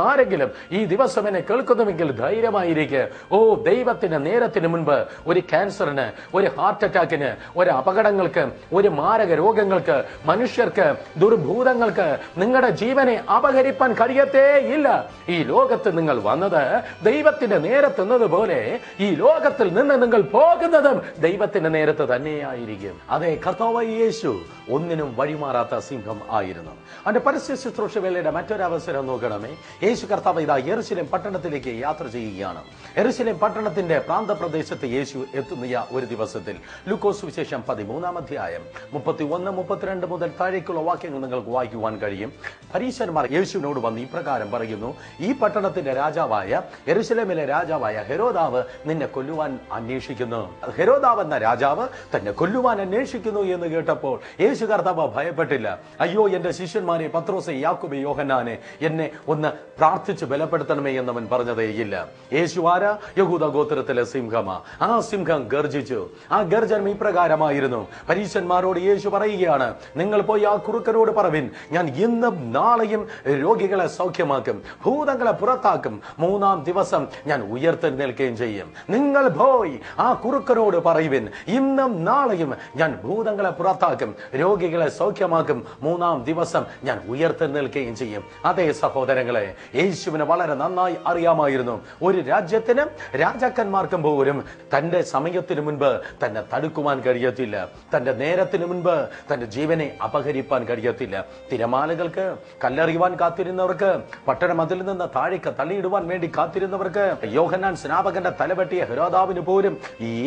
ആരെങ്കിലും ഈ ദിവസം എന്നെ കേൾക്കുന്നുവെങ്കിൽ ധൈര്യമായിരിക്കെ. ഓ, ദൈവത്തിന്റെ നേരത്തിന് മുൻപ് ഒരു ക്യാൻസറിന്, ഒരു ഹാർട്ട് അറ്റാക്കിന്, ഒരു അപകടങ്ങൾക്ക്, ഒരു മാരക രോഗങ്ങൾക്ക്, മനുഷ്യർക്ക്, ദുർഭൂതങ്ങൾക്ക് നിങ്ങളുടെ ജീവനെ അപഹരിപ്പാൻ കഴിയത്തേ ഇല്ല. ഈ ലോകത്ത് നിങ്ങൾ വന്നത് ദൈവത്തിന്റെ നേരത്തെന്നതുപോലെ ഈ ലോകത്തിൽ നിന്ന് നിങ്ങൾ പോകുന്നതും ദൈവത്തിന്റെ നേരത്ത് തന്നെയായിരിക്കും. അതെ, കർത്താവായ യേശു ഒന്നിനും വഴിമാറാത്ത സിംഹം ആയിരുന്നു. അവന്റെ പരസ്യ ശുശ്രൂഷ വേളയുടെ മറ്റൊരവസരം നോക്കണമേ. യേശു കർത്താവ് ഇതാ യെരുശലേം പട്ടണത്തിലേക്ക് യാത്ര ചെയ്യുകയാണ്. യെരുശലേം പട്ടണത്തിന്റെ പ്രാന്തപ്രദേശത്ത് യേശു എത്തുന്ന ഒരു ദിവസത്തിൽ ലൂക്കോസ് സുവിശേഷം 13-ാം അധ്യായം 31, 32 മുതൽ താഴേക്കുള്ള വാക്യങ്ങൾ നിങ്ങൾക്ക് വായിക്കുവാൻ കഴിയും. പരീശന്മാർ യേശുവിനോട് വന്ന് ഇപ്രകാരം പറയുന്നു: ഈ പട്ടണത്തിന്റെ രാജാവായ, യെരുശലേമിലെ രാജാവായ ഹെരോദാവ് നിന്നെ കൊല്ലുവാൻ അന്വേഷിക്കുന്നു. ഹെരോദാവ് എന്ന രാജാവ് തന്നെ കൊല്ലുവാൻ അന്വേഷിക്കുന്നു എന്ന് കേട്ടപ്പോൾ യേശു കർത്താവ് ഭയപ്പെട്ടില്ല. അയ്യോ, എന്റെ ശിഷ്യന്മാരെ പത്രോസെ, യാക്കോബെ, യോഹന്നാനെ, എന്നെ ഒന്ന് പ്രാർത്ഥിച്ച് ബലപ്പെടുത്തണമേ എന്നവൻ പറഞ്ഞതേയില്ല. യേശു ആരാ? യഹൂദ ഗോത്രത്തിലെ സിംഹമാ. ആ സിംഹം ഗർജിച്ചു. ആ ഗർജനം ഇപ്രകാരമായിരുന്നു. പരീശന്മാരോട് യേശു പറയുകയാണ്: നിങ്ങൾ പോയി ആ കുറുക്കനോട് പറവിൻ, ഞാൻ ഇന്നും നാളെയും രോഗികളെ സൗഖ്യമാക്കും, ഭൂതങ്ങളെ പുറത്താക്കും, 3-ാം ദിവസം ഞാൻ ഉയർത്തെഴുന്നേൽക്കുകയും ചെയ്യും. നിങ്ങൾ പോയി ആ കുറുക്കനോട് പറയുവിൻ, ഇന്നും നാളെയും ഞാൻ ഭൂതങ്ങളെ പുറത്താക്കും, രോഗികളെ സൗഖ്യമാക്കും, 3-ാം ദിവസം ഞാൻ ഉയർത്തെഴുന്നേൽക്കുകയും ചെയ്യും. അതേ സഹോദരങ്ങളെ, യേശുവിന് വളരെ നന്നായി അറിയാമായിരുന്നു ഒരു രാജ്യത്തിന്, രാജാക്കന്മാർക്കും പോലും തന്റെ സമയത്തിന് മുൻപ് തന്നെ തടുക്കുവാൻ കഴിയത്തില്ല. തന്റെ നേരത്തിന് മുൻപ് തന്റെ ജീവനെ അപഹരിപ്പാൻ കഴിയത്തില്ല. തിരമാലകൾക്ക് കല്ലെറിയുവാൻ കാത്തിരുന്നവർക്ക്, പട്ടണം അതിൽ നിന്ന് താഴേക്ക് തള്ളിയിടുവാൻ വേണ്ടി കാത്തിരുന്നവർക്ക്, യോഹന്നാൻ സ്നാപകന്റെ തലവെട്ടിയ ഹെരോദാവിന് പോലും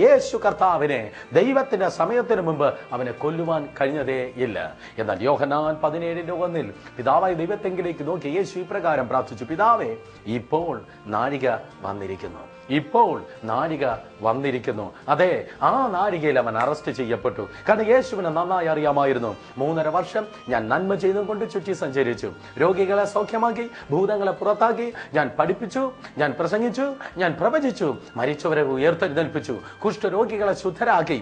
യേശു കർത്താവിനെ ദൈവത്തിന്റെ സമയത്തിന് മുമ്പ് അവനെ കൊല്ലുവാൻ കഴിഞ്ഞതേ ഇല്ല. എന്നാൽ യോഹന്നാൻ 17:1 പിതാവായ ദൈവത്തെങ്കിലേക്ക് നോക്കി യേശു ഇപ്രകാരം പ്രാർത്ഥിച്ചു: പിതാവേ, ഇപ്പോൾ നാഴിക വന്നിരിക്കുന്നു, ഇപ്പോൾ നാഴിക വന്നിരിക്കുന്നു. അതെ, ആ നാഴികയിൽ അവൻ അറസ്റ്റ് ചെയ്യപ്പെട്ടു. കാരണം യേശുവിനെ നന്നായി അറിയാമായിരുന്നു, 3.5 വർഷം ഞാൻ നന്മ ചെയ്തും കൊണ്ട് ചുറ്റി സഞ്ചരിച്ചു, രോഗികളെ സൗഖ്യമാക്കി, ഭൂതങ്ങളെ പുറത്താക്കി, ഞാൻ പഠിപ്പിച്ചു, ഞാൻ പ്രസംഗിച്ചു, ഞാൻ പ്രവചിച്ചു, മരിച്ചവരെ ഉയർത്തെഴുന്നേൽപ്പിച്ചു, കുഷ്ഠരോഗികളെ ശുദ്ധരാക്കി.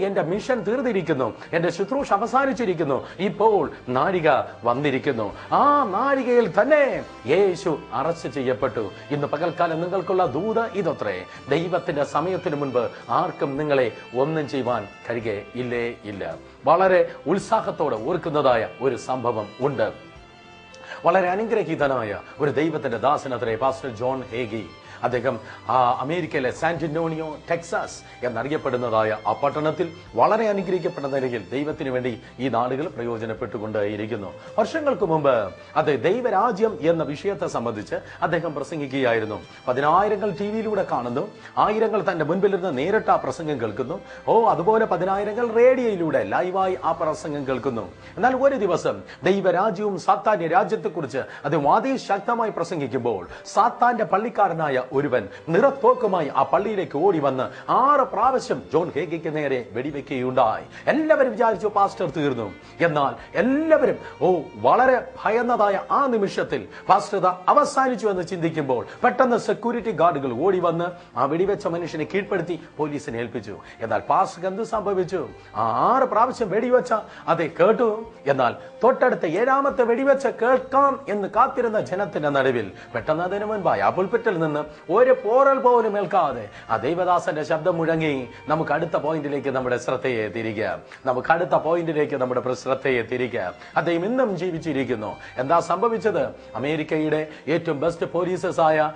എന്റെ മിഷൻ തീർന്നിരിക്കുന്നു, എന്റെ ശുശ്രൂഷ അവസാനിച്ചിരിക്കുന്നു, ഇപ്പോൾ നാഴിക വന്നിരിക്കുന്നു. ആ നാഴികയിൽ തന്നെ യേശു അറസ്റ്റ് ചെയ്യപ്പെട്ടു. ഇന്ന് പകൽക്കാലം നിങ്ങൾക്കുള്ള ദൂത് ഇതത്രേ: ദൈവത്തിന്റെ സമയത്തിന് മുൻപ് ആർക്കും നിങ്ങളെ ഒന്നും ചെയ്യുവാൻ കഴിയുകയില്ലേ ഇല്ല. വളരെ ഉത്സാഹത്തോടെ ഓർക്കുന്നതായ ഒരു സംഭവം ഉണ്ട്. വളരെ അനുഗ്രഹീതനായ ഒരു ദൈവത്തിന്റെ ദാസനത്രേ പാസ്റ്റർ ജോൺ ഹേഗി. അദ്ദേഹം അമേരിക്കയിലെ സാന്റോണിയോ, ടെക്സാസ് എന്നറിയപ്പെടുന്നതായ ആ പട്ടണത്തിൽ വളരെ അനുഗ്രഹിക്കപ്പെട്ട നിലയിൽ ദൈവത്തിന് വേണ്ടി ഈ നാടുകൾ പ്രയോജനപ്പെട്ടുകൊണ്ടേയിരിക്കുന്നു. വർഷങ്ങൾക്ക് മുമ്പ് അത് ദൈവരാജ്യം എന്ന വിഷയത്തെ സംബന്ധിച്ച് അദ്ദേഹം പ്രസംഗിക്കുകയായിരുന്നു. 10,000 ടിവിയിലൂടെ കാണുന്നു, 1000 തന്റെ മുൻപിലിരുന്ന് നേരിട്ട് ആ പ്രസംഗം കേൾക്കുന്നു. അതുപോലെ 10,000 റേഡിയോയിലൂടെ ലൈവായി ആ പ്രസംഗം കേൾക്കുന്നു. എന്നാൽ ഒരു ദിവസം ദൈവരാജ്യവും സാത്താന്യ രാജ്യത്തെക്കുറിച്ച് അത് അതിശക്തമായി പ്രസംഗിക്കുമ്പോൾ സാത്താന്റെ പള്ളിക്കാരനായ ഒരുവൻ നിറത്തോക്കുമായി ആ പള്ളിയിലേക്ക് ഓടി വന്ന് 6 പ്രാവശ്യം ജോൺ ഹേഗിക്ക് നേരെ വെടിവെക്കുകയുണ്ടായി. എല്ലാവരും വിചാരിച്ചു പാസ്റ്റർ തീർന്നു. എന്നാൽ എല്ലാവരും വളരെ ഭയന്നതായ ആ നിമിഷത്തിൽ പാസ്റ്റർ അവസാനിച്ചു എന്ന് ചിന്തിക്കുമ്പോൾ പെട്ടെന്ന് സെക്യൂരിറ്റി ഗാർഡുകൾ ഓടി വന്ന് ആ വെടിവെച്ച മനുഷ്യനെ കീഴ്പ്പെടുത്തി പോലീസിനെ ഏൽപ്പിച്ചു. എന്നാൽ പാസ്റ്റർക്ക് എന്ത് സംഭവിച്ചു? 6 പ്രാവശ്യം വെടിവെച്ച അതേ കേട്ടു. എന്നാൽ തൊട്ടടുത്ത 7-ാമത്തെ വെടിവെച്ച കേൾക്കാം എന്ന് കാത്തിരുന്ന ജനത്തിന്റെ നടുവിൽ പെട്ടെന്ന് അതിനു മുൻപായി ആ പുൽപ്പിറ്റിൽ നിന്ന് ഒരു പോറൽ പോലും ഏൽക്കാതെ ആ ദൈവദാസന്റെ ശബ്ദം മുഴങ്ങി. നമുക്ക് അടുത്ത പോയിന്റിലേക്ക് നമ്മുടെ ശ്രദ്ധയെ തിരിക്കാം. അദ്ദേഹം ഇന്നും ജീവിച്ചിരിക്കുന്നു. എന്താ സംഭവിച്ചത്? അമേരിക്കയുടെ ഏറ്റവും ബെസ്റ്റ് പോലീസസ് ആയ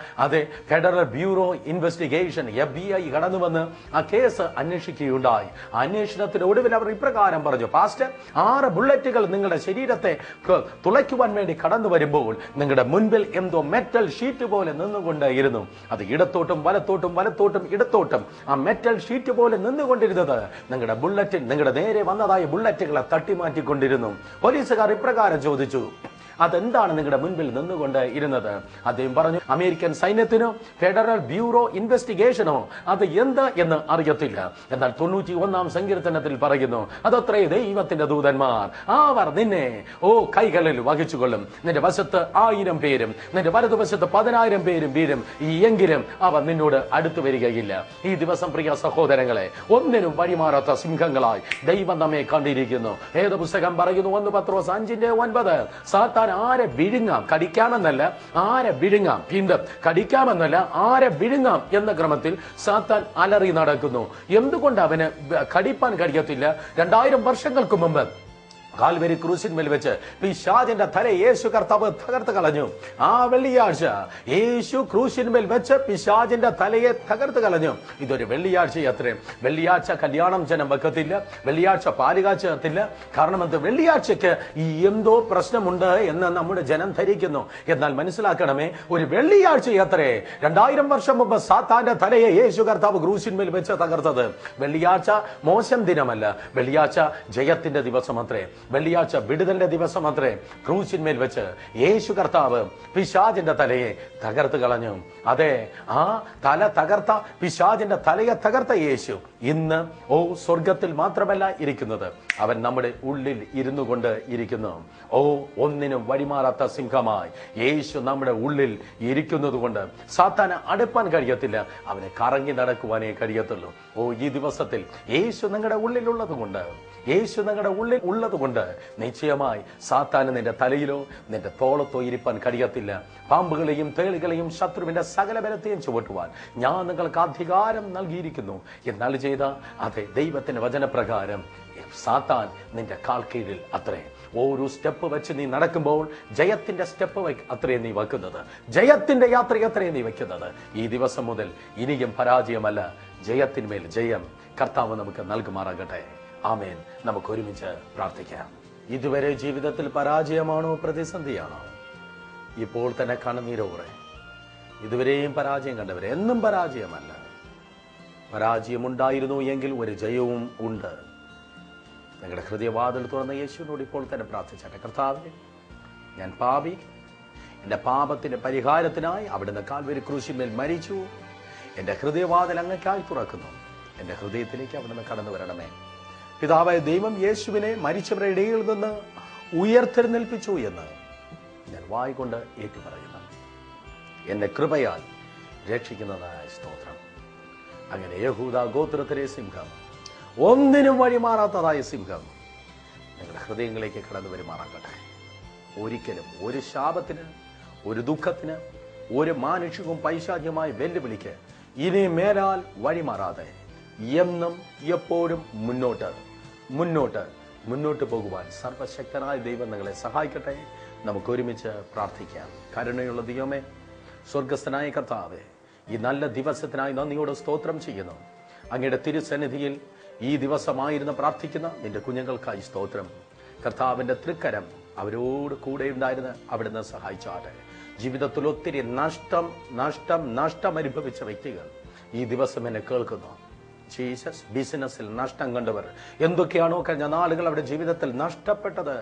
ഫെഡറൽ ബ്യൂറോ ഇൻവെസ്റ്റിഗേഷൻ FBI കടന്നു വന്ന് ആ കേസ് അന്വേഷിക്കുകയുണ്ടായി. അന്വേഷണത്തിന് ഒടുവിൽ അവർ ഇപ്രകാരം പറഞ്ഞു: പാസ്റ്റർ, 6 ബുള്ളറ്റുകൾ നിങ്ങളുടെ ശരീരത്തെ തുളയ്ക്കുവാൻ വേണ്ടി കടന്നു വരുമ്പോൾ നിങ്ങളുടെ മുൻപിൽ എന്തോ മെറ്റൽ ഷീറ്റ് പോലെ നിന്നുകൊണ്ടേയിരുന്നു. അത് ഇടത്തോട്ടും വലത്തോട്ടും ഇടത്തോട്ടും ആ മെറ്റൽ ഷീറ്റ് പോലെ നിന്നുകൊണ്ടിരുന്നത് നിങ്ങളുടെ നേരെ വന്നതായ ബുള്ളറ്റുകളെ തട്ടിമാറ്റിക്കൊണ്ടിരുന്നു. പോലീസുകാർ ഇപ്രകാരം ചോദിച്ചു: അതെന്താണ് നിങ്ങളുടെ മുൻപിൽ നിന്നുകൊണ്ട് ഇരുന്നത്? അദ്ദേഹം പറഞ്ഞു: അമേരിക്കൻ സൈന്യത്തിനോ ഫെഡറൽ ബ്യൂറോ ഇൻവെസ്റ്റിഗേഷനോ അത് എന്താ എന്ന് അറിയത്തില്ല. എന്നാൽ 91-ാം സങ്കീർത്തനത്തിൽ പറയുന്നു, അതത്രേ ദൈവത്തിന്റെ ദൂതന്മാർ, അവർ നിന്നെ കൈകളിൽ വഹിച്ചുകൊള്ളും. നിന്റെ വശത്ത് 1000 പേരും നിന്റെ വലതുവശത്ത് 10,000 പേരും വീഴും, എങ്കിലും അവർ നിന്നോട് അടുത്തു വരികയില്ല. ഈ ദിവസം പ്രിയ സഹോദരങ്ങളെ, ഒന്നിനും വഴിമാറാത്ത സിംഹങ്ങളായി ദൈവം നമ്മെ കണ്ടിരിക്കുന്നു. ഏത് പുസ്തകം പറയുന്നു? 1 പത്രോസ് 5:9 സാത്താൻ ആരെ വിഴുങ്ങാം, കടിക്കാമെന്നല്ല ആരെ വിഴുങ്ങാം, കടിക്കാമെന്നല്ല ആരെ വിഴുങ്ങാം എന്ന ക്രമത്തിൽ സാത്താൻ അലറി നടക്കുന്നു. എന്തുകൊണ്ട് അവന് കടിപ്പാൻ കഴിയത്തില്ല? 2000 വർഷങ്ങൾക്ക് മുമ്പ് കാൽവരി ക്രൂശിന്മേൽ വെച്ച് പിശാചിന്റെ തല യേശു കർത്താവ് തകർത്ത് കളഞ്ഞു. ആ വെള്ളിയാഴ്ച യേശു ക്രൂശിന്മേൽ വെച്ച് പിശാചിന്റെ തലയെ തകർത്ത് കളഞ്ഞു. ഇതൊരു വെള്ളിയാഴ്ച അത്രയും. വെള്ളിയാഴ്ച കല്യാണം ജനം വെക്കത്തില്ല, വെള്ളിയാഴ്ച പാലുകാഴ്ച എത്തില്ല. കാരണം എന്ത്? വെള്ളിയാഴ്ചക്ക് ഈ എന്തോ പ്രശ്നമുണ്ട് എന്ന് നമ്മുടെ ജനം ധരിക്കുന്നു. എന്നാൽ മനസ്സിലാക്കണമേ, ഒരു വെള്ളിയാഴ്ച അത്രേ 2000 വർഷം മുമ്പ് സാത്താന്റെ തലയെ യേശു കർത്താവ് ക്രൂശിന്മേൽ വെച്ച് തകർത്തത്. വെള്ളിയാഴ്ച മോശം ദിനമല്ല, വെള്ളിയാഴ്ച ജയത്തിന്റെ ദിവസം അത്രേ, വെള്ളിയാഴ്ച വിടുതലിന്റെ ദിവസം അത്രേ. ക്രൂശിന്മേൽ വെച്ച് യേശു കർത്താവ് പിശാചിന്റെ തലയെ തകർത്ത് കളഞ്ഞു. അതെ, ആ തല തകർത്ത പിശാചിന്റെ തലയെ തകർത്ത യേശു ഇന്ന് സ്വർഗത്തിൽ മാത്രമല്ല ഇരിക്കുന്നത്, അവൻ നമ്മുടെ ഉള്ളിൽ ഇരുന്നു കൊണ്ട് ഇരിക്കുന്നു. ഒന്നിനും വഴിമാറാത്ത സിംഹമായി യേശു നമ്മുടെ ഉള്ളിൽ ഇരിക്കുന്നത് കൊണ്ട് സാത്താന് അടുപ്പാൻ കഴിയത്തില്ല, അവനെ കറങ്ങി നടക്കുവാനേ കഴിയത്തുള്ളൂ. ഈ ദിവസത്തിൽ യേശു നിങ്ങളുടെ ഉള്ളിലുള്ളത് കൊണ്ട്, യേശു നിങ്ങളുടെ ഉള്ളിൽ ഉള്ളത് കൊണ്ട് നിശ്ചയമായി സാത്താന് നിന്റെ തലയിലോ നിന്റെ തോളത്തോ ഇരിപ്പാൻ കഴിയത്തില്ല. പാമ്പുകളെയും തേളുകളെയും ശത്രുവിന്റെ സകല ബലത്തെയും ചുവട്ടുവാൻ ഞാൻ നിങ്ങൾക്ക് അധികാരം നൽകിയിരിക്കുന്നു എന്നാൽ ചെയ്ത അതെ ദൈവത്തിന്റെ വചനപ്രകാരം സാത്താൻ നിന്റെ കാൽ കീഴിൽ അത്രേ. ഓരോ സ്റ്റെപ്പ് വെച്ച് നീ നടക്കുമ്പോൾ ജയത്തിന്റെ സ്റ്റെപ്പ് അത്രേ നീ വെക്കുന്നത്, ജയത്തിന്റെ യാത്ര അത്രേ നീ വെക്കുന്നത്. ഈ ദിവസം മുതൽ ഇനിയും പരാജയമല്ല, ജയത്തിന്മേൽ ജയം കർത്താവ് നമുക്ക് നൽകുമാറാകട്ടെ. ആമേൻ. നമുക്ക് ഒരുമിച്ച് പ്രാർത്ഥിക്കാം. ഇതുവരെ ജീവിതത്തിൽ പരാജയമാണോ, പ്രതിസന്ധിയാണോ? ഇപ്പോൾ തന്നെ കണ്ണുനീരോടെ ഇതുവരെയും പരാജയം കണ്ടവരെ, എന്നും പരാജയമല്ല. പരാജയമുണ്ടായിരുന്നു എങ്കിൽ ഒരു ജയവും ഉണ്ട്. നിങ്ങളുടെ ഹൃദയവാതിൽ തുറന്ന യേശുവിനോട് ഇപ്പോൾ തന്നെ പ്രാർത്ഥിച്ചാട്ടെ. കർത്താവേ, ഞാൻ പാപി, എൻ്റെ പാപത്തിന്റെ പരിഹാരത്തിനായി അവിടുന്ന് കാൽവരി ക്രൂശിന്മേൽ മരിച്ചു. എൻ്റെ ഹൃദയവാതിൽ അങ്ങേക്കായി തുറക്കുന്നു. എൻ്റെ ഹൃദയത്തിലേക്ക് അവിടുന്ന് കടന്നു വരണമേ. പിതാവായ ദൈവം യേശുവിനെ മരിച്ചവരുടെ ഇടയിൽ നിന്ന് ഉയർത്തെഴുന്നേൽപ്പിച്ചു എന്ന് ഞാൻ വായിക്കൊണ്ട് ഏറ്റുപറയുന്നു. എന്നെ കൃപയാൽ രക്ഷിക്കുന്നതായ സ്തോത്രം. അങ്ങനെ യഹൂദ ഗോത്രത്തിലെ സിംഹം, ഒന്നിനും വഴിമാറാത്തതായ സിംഹം നിങ്ങളുടെ ഹൃദയങ്ങളിലേക്ക് കടന്നു വരുമാറാകട്ടെ. ഒരിക്കലും ഒരു ശാപത്തിന്, ഒരു ദുഃഖത്തിന്, ഒരു മാനുഷികവും പൈശാചികമായ വെല്ലുവിളിക്ക് ഇനി മേലാൽ വഴിമാറാതെ എന്നും എപ്പോഴും മുന്നോട്ട് പോകുവാൻ സർവശക്തനായ ദൈവം നിങ്ങളെ സഹായിക്കട്ടെ. നമുക്ക് ഒരുമിച്ച് പ്രാർത്ഥിക്കാം. കരുണയുള്ള ദൈവമേ, സ്വർഗസ്ഥനായ കർത്താവേ, ഈ നല്ല ദിവസത്തിനായി നന്ദിയോടെ സ്തോത്രം ചെയ്യുന്നു. അങ്ങയുടെ തിരുസന്നിധിയിൽ ഈ ദിവസമായിരുന്നു പ്രാർത്ഥിക്കുന്ന നിന്റെ കുഞ്ഞുങ്ങൾക്കായി സ്തോത്രം. കർത്താവിന്റെ തൃക്കരം അവരോട് കൂടെ ഉണ്ടായിരുന്ന് അവിടുന്ന് സഹായിച്ചാട്ടെ. ജീവിതത്തിൽ ഒത്തിരി നഷ്ടം അനുഭവിച്ച വ്യക്തികൾ ഈ ദിവസം എന്നെ കേൾക്കുന്നു. ജീസസ്, ബിസിനസ്സിൽ നഷ്ടം കണ്ടവർ, എന്തൊക്കെയാണോ കഴിഞ്ഞ നാളുകൾ അവരുടെ ജീവിതത്തിൽ നഷ്ടപ്പെട്ടത്,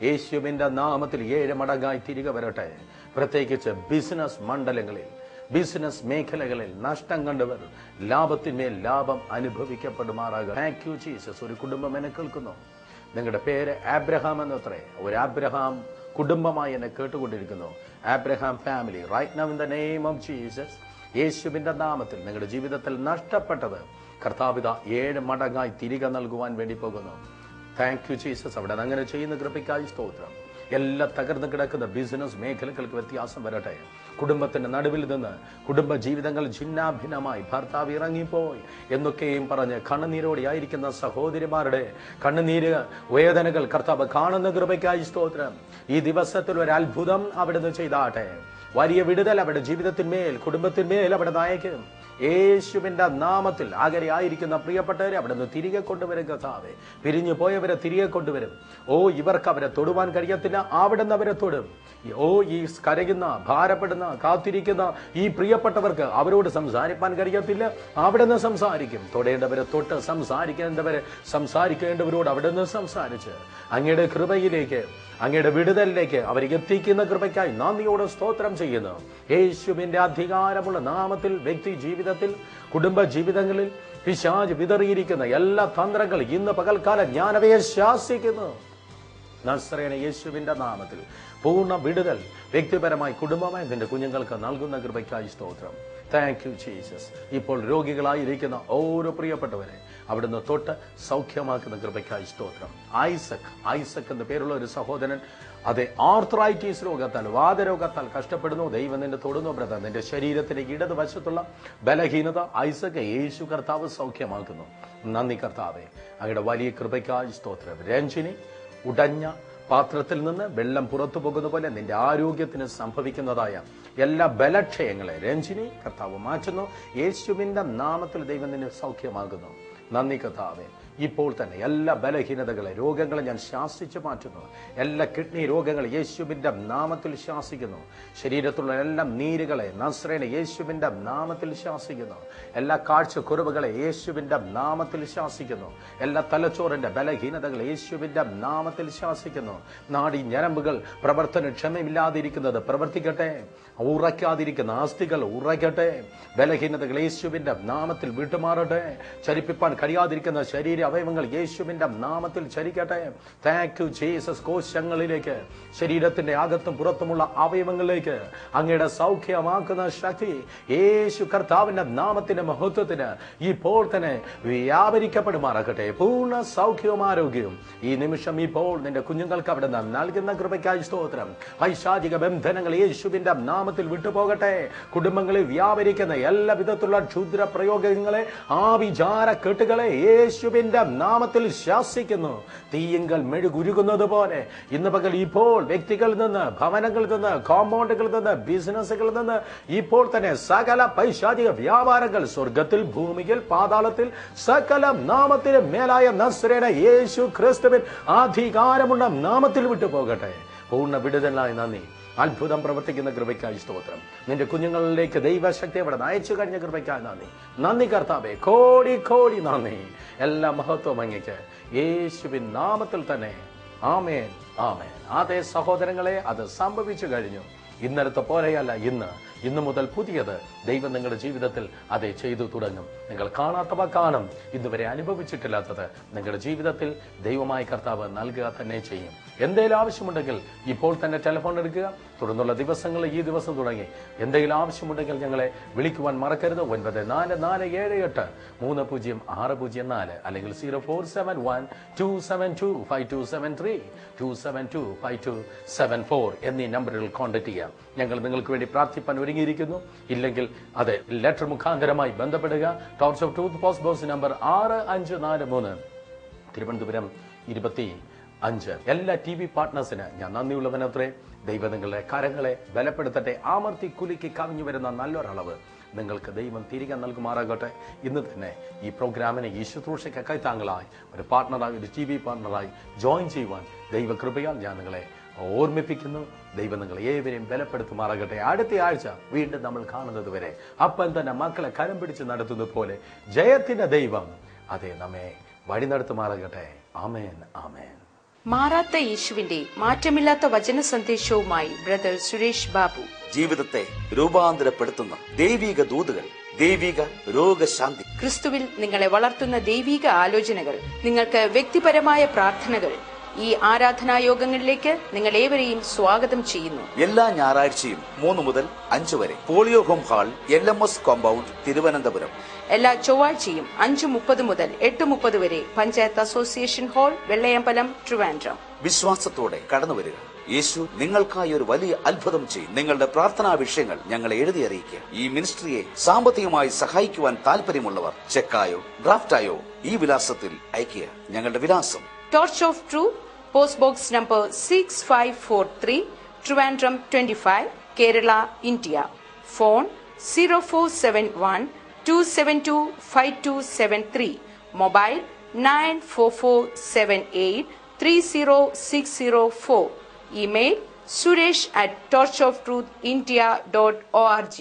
യേശുവിന്റെ നാമത്തിൽ 7 മടങ്ങായി തിരികെ വരട്ടെ. പ്രത്യേകിച്ച് ബിസിനസ് മണ്ഡലങ്ങളിൽ, ബിസിനസ് മേഖലകളിൽ നഷ്ടം കണ്ടവർ ലാഭത്തിന്മേൽ ലാഭം അനുഭവിക്കപ്പെടുമാറാകുക. Thank you Jesus. ഒരു കുടുംബം എന്നെ കേൾക്കുന്നു. നിങ്ങളുടെ പേര് ആബ്രഹാം എന്നത്രേ. ഒരു ആബ്രഹാം കുടുംബമായി എന്നെ കേട്ടുകൊണ്ടിരിക്കുന്നു. Abraham family, right now in the name of Jesus, യേശുവിന്റെ നാമത്തിൽ നിങ്ങളുടെ ജീവിതത്തിൽ നഷ്ടപ്പെട്ടത് കർത്താവിത 7 മടങ്ങായി തിരികെ നൽകുവാൻ വേണ്ടി പോകുന്നു. Thank you Jesus. അവിടെ അങ്ങനെ ചെയ്യുന്ന കൃപയ്ക്കായി സ്തോത്രം. എല്ലാ തകർന്നു കിടക്കുന്ന ബിസിനസ് മേഖലകൾക്ക് വ്യത്യാസം വരട്ടെ. കുടുംബത്തിന്റെ നടുവിൽ നിന്ന് കുടുംബ ജീവിതങ്ങൾ ഛിന്നാഭിന്നമായി ഭർത്താവ് ഇറങ്ങിപ്പോയി എന്നൊക്കെയും പറഞ്ഞ് കണ്ണുനീരോടെ ആയിരിക്കുന്ന സഹോദരിമാരുടെ കണ്ണുനീര് വേദനകൾ കർത്താവ് കാണുന്ന കൃപയ്ക്കായി സ്തോത്രം. ഈ ദിവസത്തിൽ ഒരു അത്ഭുതം അവിടുന്ന് ചെയ്താട്ടെ. വലിയ വിടുതൽ അവരുടെ ജീവിതത്തിന്മേൽ, കുടുംബത്തിന്മേൽ അവിടെ നയിക്കും. യേശുവിന്റെ നാമത്തിൽ ആകരെ ആയിരിക്കുന്ന പ്രിയപ്പെട്ടവരെ അവിടുന്ന് തിരികെ കൊണ്ടുവരും കർത്താവേ. പിരിഞ്ഞു പോയവരെ തിരികെ കൊണ്ടുവരും. ഇവർക്ക് അവരെ തൊടുവാൻ കഴിയത്തില്ല, അവിടുന്ന് അവരെ തൊടും. ഈ കരയുന്ന, ഭാരപ്പെടുന്ന, കാത്തിരിക്കുന്ന ഈ പ്രിയപ്പെട്ടവർക്ക് അവരോട് സംസാരിപ്പാൻ കഴിയത്തില്ല, അവിടുന്ന് സംസാരിക്കും. തൊടേണ്ടവരെ തൊട്ട്, സംസാരിക്കേണ്ടവരോട് അവിടുന്ന് സംസാരിച്ച് അങ്ങയുടെ കൃപയിലേക്ക്, അങ്ങയുടെ വിടുതലിലേക്ക് അവരെ എത്തിക്കുന്ന കൃപയ്ക്കായി നന്ദിയോടെ സ്തോത്രം ചെയ്യുന്നു. യേശുവിന്റെ അധികാരമുള്ള നാമത്തിൽ വ്യക്തി ജീവിതത്തിൽ, കുടുംബ ജീവിതങ്ങളിൽ പിശാച് വിതറിയിരിക്കുന്ന എല്ലാ തന്ത്രങ്ങൾ ഇന്ന് പകൽക്കാലം ഞാനവയെ ശാസിക്കുന്നു. നസ്രയന യേശുവിന്റെ നാമത്തിൽ പൂർണ്ണ വിടുതൽ വ്യക്തിപരമായി, കുടുംബമായി നിന്റെ കുഞ്ഞുങ്ങൾക്ക് നൽകുന്ന കൃപയ്ക്കായി സ്തോത്രം. Thank you Jesus. ഇപ്പോൾ രോഗികളായിരിക്കുന്ന ഓരോ പ്രിയപ്പെട്ടവരെ അവിടുന്ന് തൊട്ട് സൗഖ്യമാക്കുന്ന കൃപയ്ക്കായി സ്തോത്രം. ഐസക് എന്ന പേരുള്ള ഒരു സഹോദരൻ അതെ, ആർത്രൈറ്റിസ് രോഗത്താൽ, വാതരോഗത്താൽ കഷ്ടപ്പെടുന്നു. ദൈവം നിന്നെ തൊടുന്നു ബ്രദർ. നിന്റെ ശരീരത്തിന്റെ ഇടതുവശത്തുള്ള ബലഹീനത ഐസക് യേശു കർത്താവ് സൗഖ്യമാക്കുന്നു. നന്ദി കർത്താവേ, അങ്ങയുടെ വലിയ കൃപയ്ക്കായി സ്തോത്രം. രഞ്ജിനി, ഉടഞ്ഞ പാത്രത്തിൽ നിന്ന് വെള്ളം പുറത്തു പോകുന്ന പോലെ നിന്റെ ആരോഗ്യത്തിന് സംഭവിക്കുന്നതായ എല്ലാ ബലക്ഷയങ്ങളെ രഞ്ജിനി കർത്താവ് മാറ്റുന്നു. യേശുവിന്റെ നാമത്തിൽ ദൈവം നിന്നെ സൗഖ്യമാകുന്നു. നന്ദി കർത്താവേ. ഇപ്പോൾ തന്നെ എല്ലാ ബലഹീനതകളെ, രോഗങ്ങളെ ഞാൻ ശാസിച്ചു മാറ്റുന്നു. എല്ലാ കിഡ്നി രോഗങ്ങളെ യേശുവിന്റെ നാമത്തിൽ ശാസിക്കുന്നു. ശരീരത്തിലുള്ള എല്ലാ നീരുകളെ നസ്രേനെ യേശുവിന്റെ നാമത്തിൽ ശാസിക്കുന്നു. എല്ലാ കാഴ്ചക്കുറവുകളെ യേശുവിന്റെ നാമത്തിൽ ശാസിക്കുന്നു. എല്ലാ തലച്ചോറിന്റെ ബലഹീനതകളെ യേശുവിന്റെ നാമത്തിൽ ശാസിക്കുന്നു. നാഡി ഞരമ്പുകൾ പ്രവർത്തനക്ഷമമില്ലാതിരിക്കുന്നത് പ്രവർത്തിക്കട്ടെ. ഉറയ്ക്കാതിരിക്കുന്ന അസ്ഥികൾ ഉറയ്ക്കട്ടെ. ബലഹീനതകൾ യേശുവിന്റെ നാമത്തിൽ വിട്ടുമാറട്ടെ. ചലിപ്പിപ്പാൻ കഴിയാതിരിക്കുന്ന ശരീര അവയവങ്ങൾ യേശുവിന്റെ നാമത്തിൽ ചലിക്കട്ടെ. Thank you Jesus. കോശങ്ങളിലേക്ക്, ശരീരത്തിന്റെ അകത്തും പുറത്തുമുള്ള അവയവങ്ങളിലേക്ക് അങ്ങയുടെ സൗഖ്യമാക്കുന്ന ശക്തി യേശു കർത്താവിന്റെ നാമത്തിന്റെ മഹത്വത്തിന് ഇപ്പോൾ തന്നെ വ്യാപരിക്കപ്പെടുമാറാകട്ടെ. പൂർണ്ണ സൗഖ്യവും ആരോഗ്യവും ഈ നിമിഷം ഇപ്പോൾ നിന്റെ കുഞ്ഞുങ്ങൾക്ക് അവിടെ നിന്ന് നൽകുന്ന കൃപയ്ക്കായി സ്തോത്രം. പൈശാചിക ബന്ധനങ്ങൾ യേശുവിന്റെ നാമത്തിൽ വിട്ടുപോകട്ടെ. കുടുംബങ്ങളിൽ വ്യാപരിക്കുന്ന എല്ലാ വിധത്തിലുള്ള ക്ഷുദ്ര പ്രയോഗങ്ങളെ, ആവിചാര കെട്ടുകളെ യേശുവിന്റെ നാമത്തിൽ ശാസിക്കുന്നു. തീയങ്കൽ മെഴുകുരുകുന്നത് പോലെ ഇന്ന് പകൽ ഇപ്പോൾ വ്യക്തികളിൽ നിന്ന്, ഭവനങ്ങളിൽ നിന്ന്, കോമ്പൗണ്ടുകളിൽ നിന്ന്, ബിസിനസ്സുകളിൽ നിന്ന് ഇപ്പോൾ തന്നെ സകല പൈശാചിക വ്യാപാരങ്ങൾ സ്വർഗത്തിൽ, ഭൂമിയിൽ, പാതാളത്തിൽ സകല നാമത്തിന് മേലായ നസ്രേന യേശു ക്രിസ്തുവിൻ അധികാരമുള്ള നാമത്തിൽ വിട്ടുപോകട്ടെ. പൂർണ്ണ വിടുതലായി നന്ദി. അത്ഭുതം പ്രവർത്തിക്കുന്ന കൃപയ്ക്കായി സ്തോത്രം. നിന്റെ കുഞ്ഞുങ്ങളിലേക്ക് ദൈവശക്തി അവിടെ അയച്ചു കഴിഞ്ഞ കൃപയ്ക്കായി നന്ദി. നന്ദി കർത്താവേ, കോടി കോടി നന്ദി. എല്ലാ മഹത്വം അങ്ങേക്ക് യേശുവിൻ നാമത്തിൽ തന്നെ. ആമേൻ, ആമേൻ. അതേ സഹോദരങ്ങളെ, അത് സംഭവിച്ചു കഴിഞ്ഞു. ഇന്നലത്തെ പോലെയല്ല ഇന്ന് മുതൽ പുതിയത് ദൈവം നിങ്ങളുടെ ജീവിതത്തിൽ അതേ ചെയ്തു തുടങ്ങും. നിങ്ങൾ കാണാത്തവ കാണും. ഇതുവരെ അനുഭവിച്ചിട്ടില്ലാത്തത് നിങ്ങളുടെ ജീവിതത്തിൽ ദൈവമായ കർത്താവ് നൽകുക തന്നെ ചെയ്യും. എന്തെങ്കിലും ആവശ്യമുണ്ടെങ്കിൽ ഇപ്പോൾ തന്നെ ടെലിഫോൺ എടുക്കുക. തുടർന്നുള്ള ദിവസങ്ങളിൽ ഈ ദിവസം തുടങ്ങി എന്തെങ്കിലും ആവശ്യമുണ്ടെങ്കിൽ ഞങ്ങളെ വിളിക്കുവാൻ മറക്കരുത്. 9448306004 അല്ലെങ്കിൽ 047127257273 2725274 എന്നീ നമ്പറുകൾ കോൺടാക്ട് ചെയ്യാം. ഞങ്ങൾ നിങ്ങൾക്ക് വേണ്ടി പ്രാർത്ഥിപ്പാൻ ഒരുങ്ങിയിരിക്കുന്നു. ഇല്ലെങ്കിൽ അതെ, ലെറ്റർ മുഖാന്തരമായി ബന്ധപ്പെടുക. Torch off truth, post box number 6543, Thiruvananthapuram 25. എല്ലാ TV പാർട്ട്നേഴ്സിന് ഞാൻ നന്ദിയുള്ളവനത്രേ. ദൈവം നിങ്ങളുടെ കരങ്ങളെ ബലപ്പെടുത്തട്ടെ. ആമർത്തി കുലുക്കി കവിഞ്ഞു വരുന്ന നല്ലൊരളവ് നിങ്ങൾക്ക് ദൈവം തിരികെ നൽകുമാറാകട്ടെ. ഇന്ന് തന്നെ ഈ പ്രോഗ്രാമിനെ ഈ ശുശ്രൂഷയ്ക്ക് കൈത്താങ്കളായി ഒരു പാർട്ട്ണറായി, ഒരു TV പാർട്ട്ണറായി ജോയിൻ ചെയ്യുവാൻ ദൈവകൃപയാൽ ഞാൻ നിങ്ങളെ ഓർമ്മിപ്പിക്കുന്നു. ദൈവം നിങ്ങൾ ഏവരെയും ബലപ്പെടുത്തുമാറാകട്ടെ. അടുത്ത ആഴ്ച വീണ്ടും നമ്മൾ കാണുന്നത് വരെ അപ്പം തന്നെ മക്കളെ കരം പിടിച്ച് നടത്തുന്നത് പോലെ ജയത്തിന്റെ ദൈവം അതേ നമ്മെ വഴി നടത്തുമാറാകട്ടെ. ആമേൻ, ആമേൻ. മാറാത്ത യേശുവിന്റെ മാറ്റമില്ലാത്ത വചന സന്ദേശവുമായി ബ്രദർ സുരേഷ് ബാബു. ജീവിതത്തെ രൂപാന്തരപ്പെടുത്തുന്ന ദൈവിക ദൂതുകൾ, ദൈവിക രോഗശാന്തി, ക്രിസ്തുവിൽ നിങ്ങളെ വളർത്തുന്ന ദൈവിക ആലോചനകൾ, നിങ്ങൾക്ക് വ്യക്തിപരമായ പ്രാർത്ഥനകൾ, ഈ ആരാധനായോഗങ്ങളിലേക്ക് നിങ്ങൾ ഏവരെയും സ്വാഗതം ചെയ്യുന്നു. എല്ലാ ഞായറാഴ്ചയും 3 മുതൽ 5 വരെ polio home hall, LMS compound, Thiruvananthapuram. എല്ലാ ചൊവ്വാഴ്ചയും 5:30 മുതൽ 8:30 വരെ പഞ്ചായത്ത് അസോസിയേഷൻ ഹാൾ, വെള്ളയമ്പലം, ട്രിവാൻഡ്രം. വിശ്വാസത്തോടെ കടന്നുവരിക. യേശു നിങ്ങൾക്കായി ഒരു വലിയ അത്ഭുതം ചെയ്യും. നിങ്ങളുടെ പ്രാർത്ഥനാ വിഷയങ്ങൾ ഞങ്ങളെ എഴുതി അറിയിക്കുക. ഈ മിനിസ്ട്രിയെ സാമ്പത്തികമായി സഹായിക്കുവാൻ താല്പര്യമുള്ളവർ ചെക്കായോ ഡ്രാഫ്റ്റായോ ഈ വിലാസത്തിൽ അയക്കുക. ഞങ്ങളുടെ വിലാസം: torch off truth, post box number 6543, Trivandrum 25, Kerala, India. Phone 047127257273. Mobile 9447830604. Email suresh@torchoftruthindia.org.